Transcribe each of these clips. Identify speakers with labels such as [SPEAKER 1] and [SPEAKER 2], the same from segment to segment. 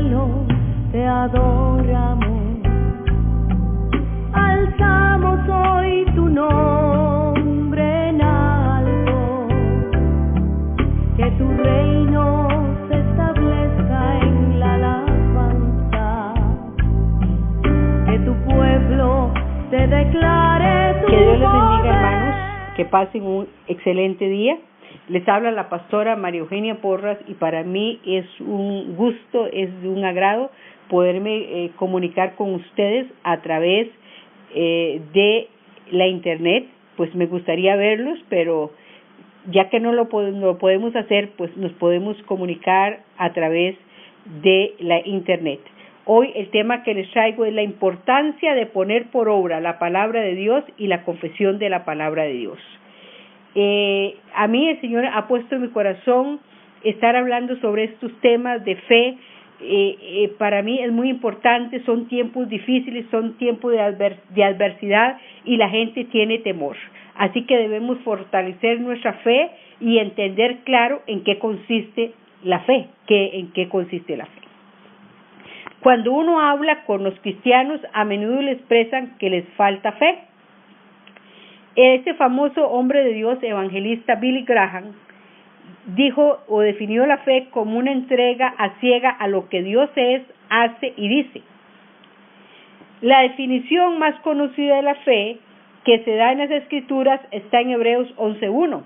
[SPEAKER 1] cielo te adoramos, alzamos hoy tu nombre en alto, que tu reino se establezca en la alabanza, que tu pueblo te declare tu
[SPEAKER 2] Que Dios les bendiga,
[SPEAKER 1] poder.
[SPEAKER 2] hermanos, que pasen un excelente día. Les habla la pastora María Eugenia Porras y para mí es un gusto, es de un agrado poderme comunicar con ustedes a través de la internet. Pues me gustaría verlos, pero ya que no lo podemos hacer, pues nos podemos comunicar a través de la internet. Hoy el tema que les traigo es la importancia de poner por obra la palabra de Dios y la confesión de la palabra de Dios. A mí el Señor ha puesto en mi corazón estar hablando sobre estos temas de fe. Para mí es muy importante, son tiempos difíciles, son tiempos de adversidad y la gente tiene temor. Así que debemos fortalecer nuestra fe y entender claro en qué consiste la fe, en qué consiste la fe. Cuando uno habla con los cristianos, a menudo le expresan que les falta fe. Este famoso hombre de Dios, evangelista Billy Graham, dijo o definió la fe como una entrega a ciega a lo que Dios es, hace y dice. La definición más conocida de la fe que se da en las Escrituras está en Hebreos 11:1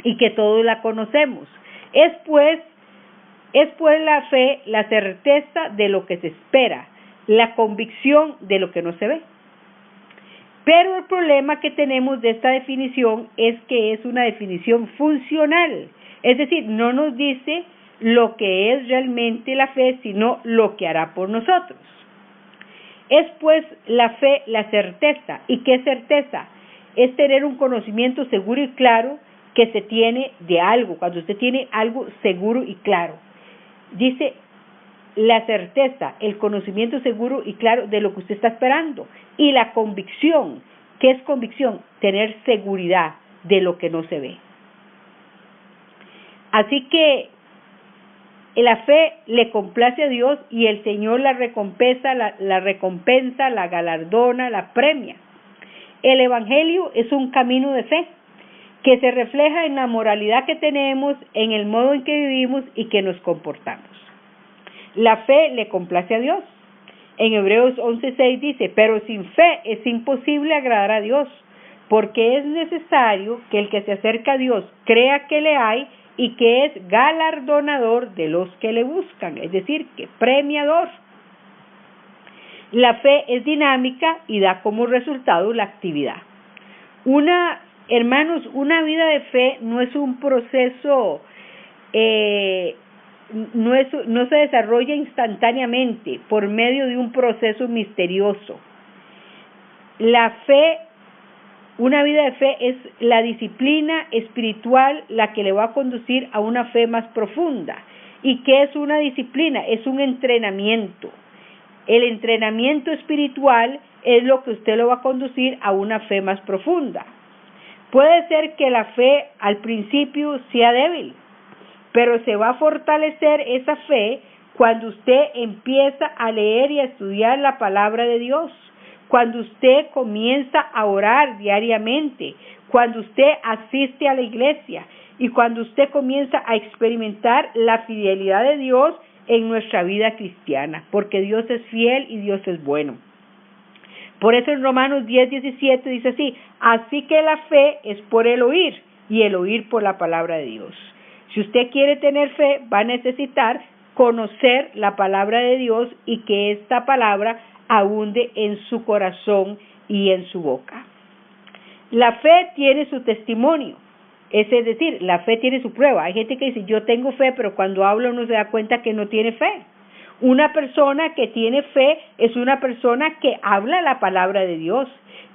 [SPEAKER 2] y que todos la conocemos. Es pues la fe la certeza de lo que se espera, la convicción de lo que no se ve. Pero el problema que tenemos de esta definición es que es una definición funcional, es decir, no nos dice lo que es realmente la fe, sino lo que hará por nosotros. Es pues la fe la certeza. ¿Y qué certeza? Es tener un conocimiento seguro y claro que se tiene de algo, cuando usted tiene algo seguro y claro. Dice la certeza, el conocimiento seguro y claro de lo que usted está esperando. Y la convicción. ¿Qué es convicción? Tener seguridad de lo que no se ve. Así que la fe le complace a Dios y el Señor la recompensa, la galardona, la premia. El Evangelio es un camino de fe que se refleja en la moralidad que tenemos, en el modo en que vivimos y que nos comportamos. La fe le complace a Dios. En Hebreos 11:6 dice, pero sin fe es imposible agradar a Dios, porque es necesario que el que se acerca a Dios crea que le hay y que es galardonador de los que le buscan, es decir, que premiador. La fe es dinámica y da como resultado la actividad. Hermanos, una vida de fe no es un proceso, no se desarrolla instantáneamente por medio de un proceso misterioso. La fe, una vida de fe es la disciplina espiritual la que le va a conducir a una fe más profunda. ¿Y qué es una disciplina? Es un entrenamiento. El entrenamiento espiritual es lo que usted lo va a conducir a una fe más profunda. Puede ser que la fe al principio sea débil, pero se va a fortalecer esa fe cuando usted empieza a leer y a estudiar la palabra de Dios, cuando usted comienza a orar diariamente, cuando usted asiste a la iglesia y cuando usted comienza a experimentar la fidelidad de Dios en nuestra vida cristiana, porque Dios es fiel y Dios es bueno. Por eso en Romanos 10:17 dice así, así que la fe es por el oír y el oír por la palabra de Dios. Si usted quiere tener fe, va a necesitar conocer la palabra de Dios y que esta palabra abunde en su corazón y en su boca. La fe tiene su testimonio, es decir, la fe tiene su prueba. Hay gente que dice, yo tengo fe, pero cuando habla uno se da cuenta que no tiene fe. Una persona que tiene fe es una persona que habla la palabra de Dios,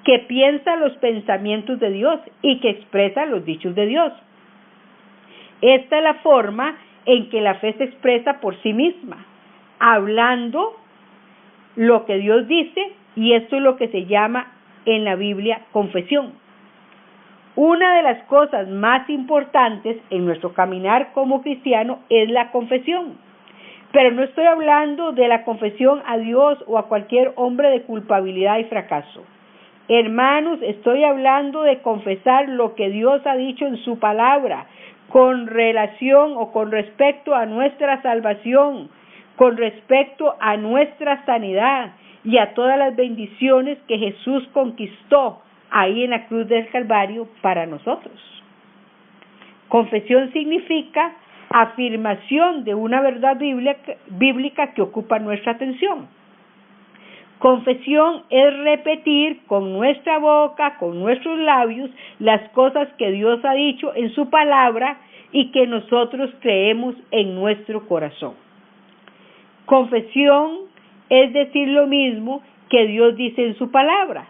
[SPEAKER 2] que piensa los pensamientos de Dios y que expresa los dichos de Dios. Esta es la forma en que la fe se expresa por sí misma, hablando lo que Dios dice, y esto es lo que se llama en la Biblia confesión. Una de las cosas más importantes en nuestro caminar como cristiano es la confesión. Pero no estoy hablando de la confesión a Dios o a cualquier hombre de culpabilidad y fracaso. Hermanos, estoy hablando de confesar lo que Dios ha dicho en su palabra con relación o con respecto a nuestra salvación, con respecto a nuestra sanidad y a todas las bendiciones que Jesús conquistó ahí en la cruz del Calvario para nosotros. Confesión significa afirmación de una verdad bíblica que ocupa nuestra atención. Confesión es repetir con nuestra boca, con nuestros labios, las cosas que Dios ha dicho en su palabra y que nosotros creemos en nuestro corazón. Confesión es decir lo mismo que Dios dice en su palabra.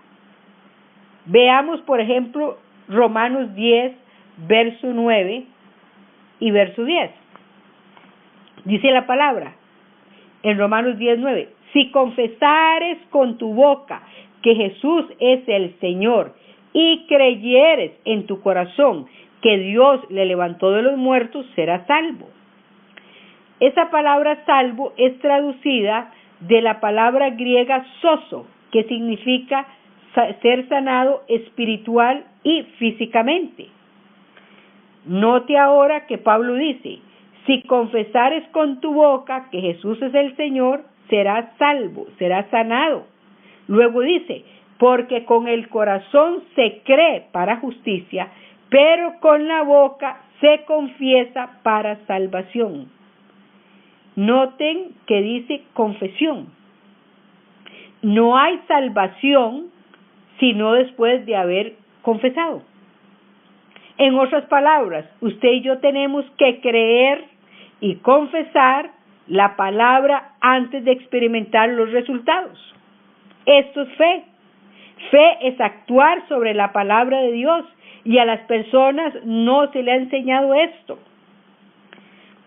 [SPEAKER 2] Veamos, por ejemplo, Romanos 10, verso 9 y verso 10. Dice la palabra en Romanos 10, 9. Si confesares con tu boca que Jesús es el Señor y creyeres en tu corazón que Dios le levantó de los muertos, serás salvo. Esa palabra salvo es traducida de la palabra griega sozo, que significa ser sanado espiritual y físicamente. Note ahora que Pablo dice, si confesares con tu boca que Jesús es el Señor, serás salvo, serás sanado. Luego dice, porque con el corazón se cree para justicia, pero con la boca se confiesa para salvación. Noten que dice confesión. No hay salvación sino después de haber confesado. En otras palabras, usted y yo tenemos que creer y confesar la palabra antes de experimentar los resultados. Esto es fe. Fe es actuar sobre la palabra de Dios y a las personas no se le ha enseñado esto.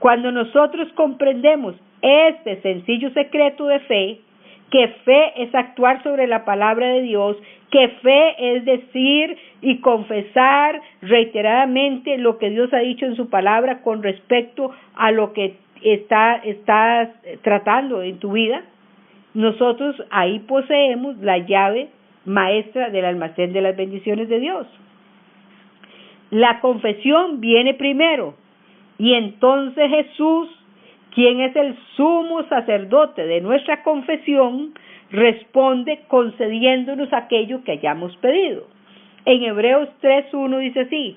[SPEAKER 2] Cuando nosotros comprendemos este sencillo secreto de fe, que fe es actuar sobre la palabra de Dios, que fe es decir y confesar reiteradamente lo que Dios ha dicho en su palabra con respecto a lo que estás tratando en tu vida, nosotros ahí poseemos la llave maestra del almacén de las bendiciones de Dios. La confesión viene primero y entonces Jesús, quien es el sumo sacerdote de nuestra confesión, responde concediéndonos aquello que hayamos pedido. En Hebreos 3:1 dice así,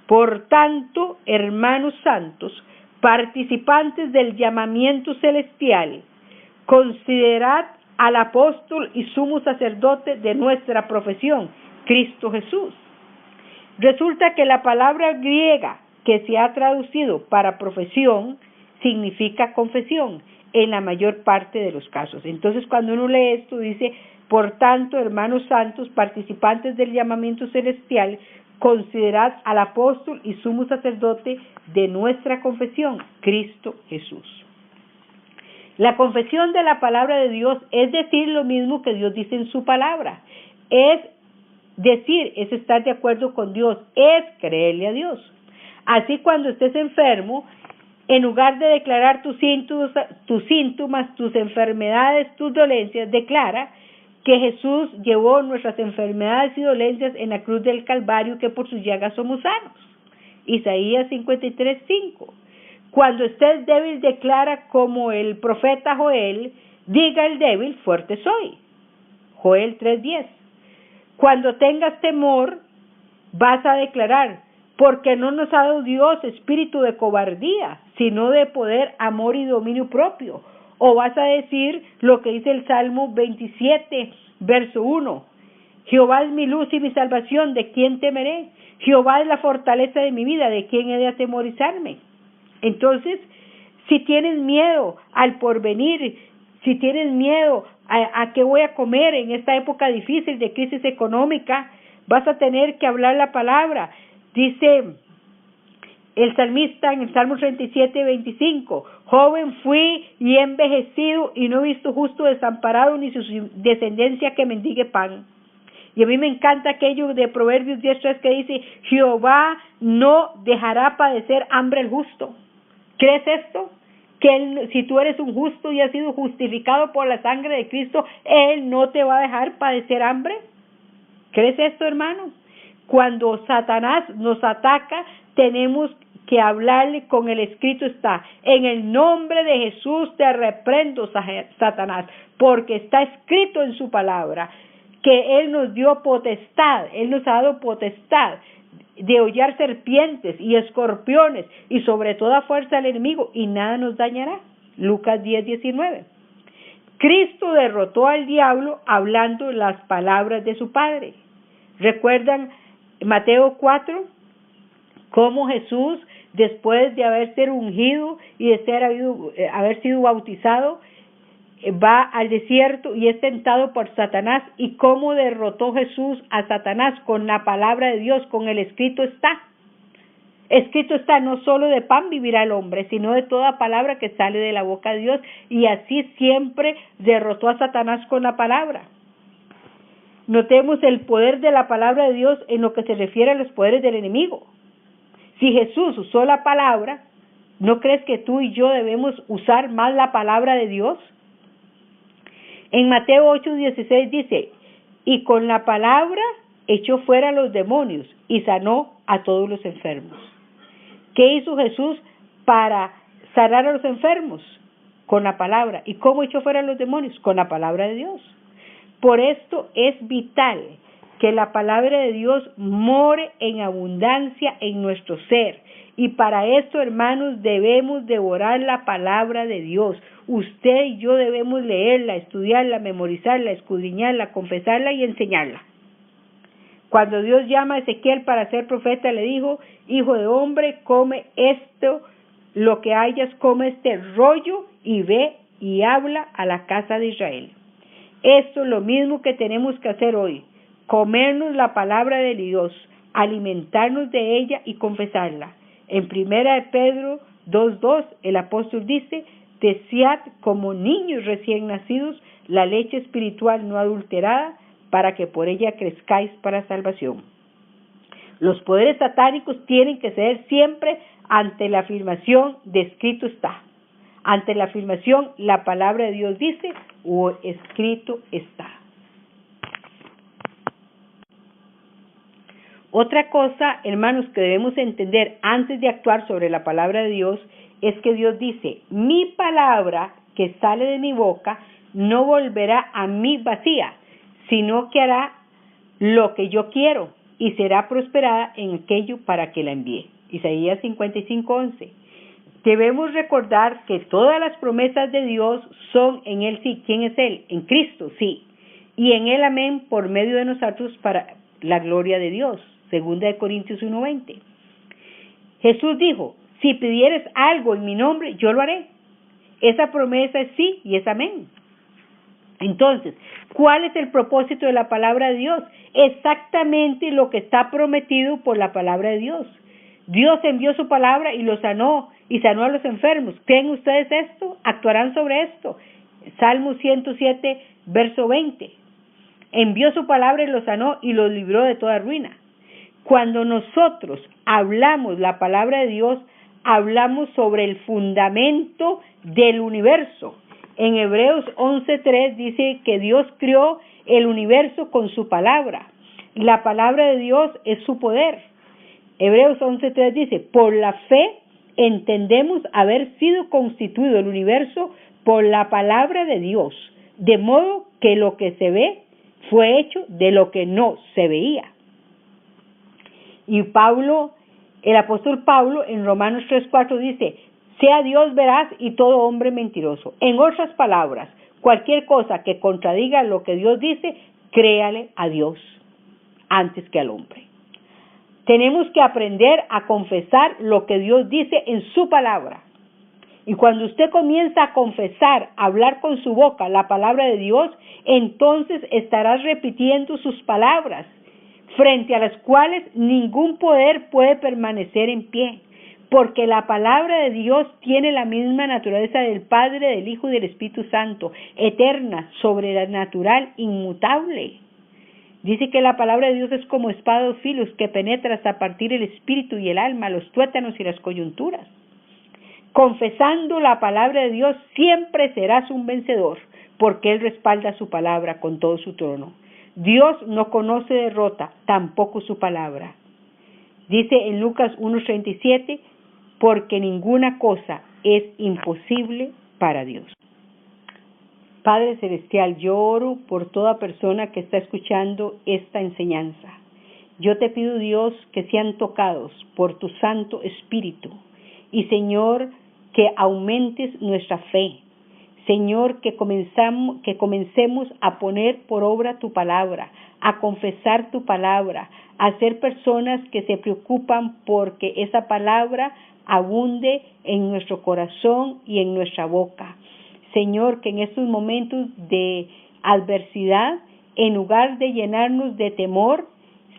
[SPEAKER 2] por tanto, hermanos santos, participantes del llamamiento celestial, considerad al apóstol y sumo sacerdote de nuestra profesión, Cristo Jesús. Resulta que la palabra griega que se ha traducido para profesión significa confesión en la mayor parte de los casos. Entonces, cuando uno lee esto, dice, por tanto, hermanos santos, participantes del llamamiento celestial, considerad al apóstol y sumo sacerdote de nuestra confesión, Cristo Jesús. La confesión de la palabra de Dios es decir lo mismo que Dios dice en su palabra. Es decir, es estar de acuerdo con Dios, es creerle a Dios. Así, cuando estés enfermo, en lugar de declarar tus síntomas, tus enfermedades, tus dolencias, declara que Jesús llevó nuestras enfermedades y dolencias en la cruz del Calvario, que por sus llagas somos sanos. Isaías 53:5. Cuando estés débil, declara como el profeta Joel, diga el débil, fuerte soy. Joel 3:10. Cuando tengas temor, vas a declarar, porque no nos ha dado Dios espíritu de cobardía, sino de poder, amor y dominio propio. O vas a decir lo que dice el Salmo 27, verso 1. Jehová es mi luz y mi salvación, ¿de quién temeré? Jehová es la fortaleza de mi vida, ¿de quién he de atemorizarme? Entonces, si tienes miedo al porvenir, si tienes miedo a qué voy a comer en esta época difícil de crisis económica, vas a tener que hablar la palabra. Dice el salmista en el Salmo 37:25, joven fui y he envejecido y no he visto justo desamparado ni su descendencia que mendigue pan. Y a mí me encanta aquello de Proverbios 10:3 que dice, Jehová no dejará padecer hambre el justo. ¿Crees esto? que si tú eres un justo y has sido justificado por la sangre de Cristo, Él no te va a dejar padecer hambre. ¿Crees esto, hermano? Cuando Satanás nos ataca, tenemos que hablarle con el escrito está: en el nombre de Jesús te reprendo, Satanás, porque está escrito en su palabra que Él nos dio potestad, Él nos ha dado potestad de hollar serpientes y escorpiones y sobre toda fuerza del enemigo, y nada nos dañará. Lucas 10:19. Cristo derrotó al diablo hablando las palabras de su Padre. ¿Recuerdan Mateo 4? Cómo Jesús, después de haber sido ungido y de haber sido bautizado, va al desierto y es tentado por Satanás, y cómo derrotó Jesús a Satanás con la palabra de Dios, con el escrito está. Escrito está: no solo de pan vivirá el hombre, sino de toda palabra que sale de la boca de Dios. Y así siempre derrotó a Satanás con la palabra. Notemos el poder de la palabra de Dios en lo que se refiere a los poderes del enemigo. Si Jesús usó la palabra, ¿no crees que tú y yo debemos usar más la palabra de Dios? En Mateo 8:16 dice: y con la palabra echó fuera a los demonios y sanó a todos los enfermos. ¿Qué hizo Jesús para sanar a los enfermos? Con la palabra. ¿Y cómo echó fuera a los demonios? Con la palabra de Dios. Por esto es vital que la palabra de Dios more en abundancia en nuestro ser. Y para esto, hermanos, debemos devorar la palabra de Dios. Usted y yo debemos leerla, estudiarla, memorizarla, escudriñarla, confesarla y enseñarla. Cuando Dios llama a Ezequiel para ser profeta, le dijo: hijo de hombre, come esto, lo que hayas, come este rollo y ve y habla a la casa de Israel. Esto es lo mismo que tenemos que hacer hoy: comernos la palabra de Dios, alimentarnos de ella y confesarla. En 1 Pedro 2:2 el apóstol dice: desead como niños recién nacidos la leche espiritual no adulterada, para que por ella crezcáis para salvación. Los poderes satánicos tienen que ceder siempre ante la afirmación de escrito está. Ante la afirmación la palabra de Dios dice o escrito está. Otra cosa, hermanos, que debemos entender antes de actuar sobre la palabra de Dios es que Dios dice: mi palabra que sale de mi boca no volverá a mí vacía, sino que hará lo que yo quiero y será prosperada en aquello para que la envíe. Isaías 55:11. Debemos recordar que todas las promesas de Dios son en Él sí. ¿Quién es Él? En Cristo, sí. Y en Él amén, por medio de nosotros para la gloria de Dios. 2 Corintios 1:20. Jesús dijo: si pidieres algo en mi nombre, yo lo haré. Esa promesa es sí y es amén. Entonces, ¿cuál es el propósito de la palabra de Dios? Exactamente lo que está prometido por la palabra de Dios. Dios envió su palabra y lo sanó, y sanó a los enfermos. ¿Creen ustedes esto? ¿Actuarán sobre esto? Salmo 107, verso 20. Envió su palabra y lo sanó y los libró de toda ruina. Cuando nosotros hablamos la palabra de Dios, hablamos sobre el fundamento del universo. En Hebreos 11:3 dice que Dios creó el universo con su palabra. La palabra de Dios es su poder. Hebreos 11:3 dice: por la fe entendemos haber sido constituido el universo por la palabra de Dios, de modo que lo que se ve fue hecho de lo que no se veía. Y el apóstol Pablo en Romanos 3:4 dice: sea Dios veraz y todo hombre mentiroso. En otras palabras, cualquier cosa que contradiga lo que Dios dice, créale a Dios antes que al hombre. Tenemos que aprender a confesar lo que Dios dice en su palabra. Y cuando usted comienza a confesar, a hablar con su boca la palabra de Dios, entonces estarás repitiendo sus palabras, frente a las cuales ningún poder puede permanecer en pie, porque la palabra de Dios tiene la misma naturaleza del Padre, del Hijo y del Espíritu Santo, eterna, sobrenatural, inmutable. Dice que la palabra de Dios es como espada de dos filos que penetra hasta partir el espíritu y el alma, los tuétanos y las coyunturas. Confesando la palabra de Dios, siempre serás un vencedor, porque Él respalda su palabra con todo su trono. Dios no conoce derrota, tampoco su palabra. Dice en Lucas 1:37, porque ninguna cosa es imposible para Dios. Padre Celestial, yo oro por toda persona que está escuchando esta enseñanza. Yo te pido, Dios, que sean tocados por tu Santo Espíritu. Y, Señor, que aumentes nuestra fe. Señor, que comencemos a poner por obra tu palabra, a confesar tu palabra, a ser personas que se preocupan porque esa palabra abunde en nuestro corazón y en nuestra boca. Señor, que en estos momentos de adversidad, en lugar de llenarnos de temor,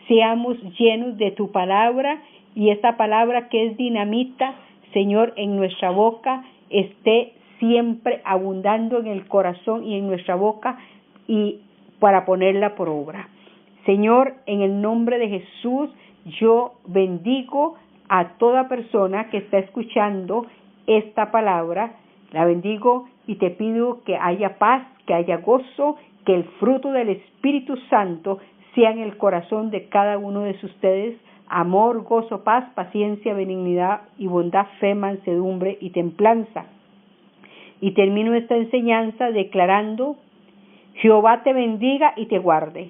[SPEAKER 2] seamos llenos de tu palabra, y esa palabra que es dinamita, Señor, en nuestra boca esté siempre abundando en el corazón y en nuestra boca, y para ponerla por obra. Señor, en el nombre de Jesús, yo bendigo a toda persona que está escuchando esta palabra. La bendigo y te pido que haya paz, que haya gozo, que el fruto del Espíritu Santo sea en el corazón de cada uno de ustedes: amor, gozo, paz, paciencia, benignidad y bondad, fe, mansedumbre y templanza. Y termino esta enseñanza declarando: Jehová te bendiga y te guarde.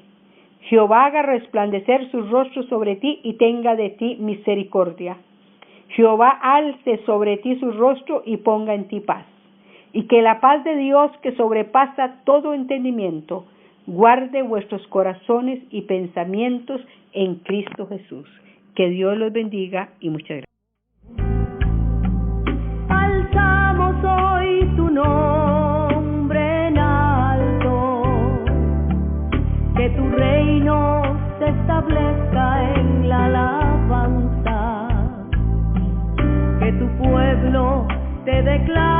[SPEAKER 2] Jehová haga resplandecer su rostro sobre ti y tenga de ti misericordia. Jehová alce sobre ti su rostro y ponga en ti paz. Y que la paz de Dios, que sobrepasa todo entendimiento, guarde vuestros corazones y pensamientos en Cristo Jesús. Que Dios los bendiga y muchas gracias.
[SPEAKER 1] Alzamos hoy tu nombre en alto, que tu reino se establezca en la alabanza, que tu pueblo te declare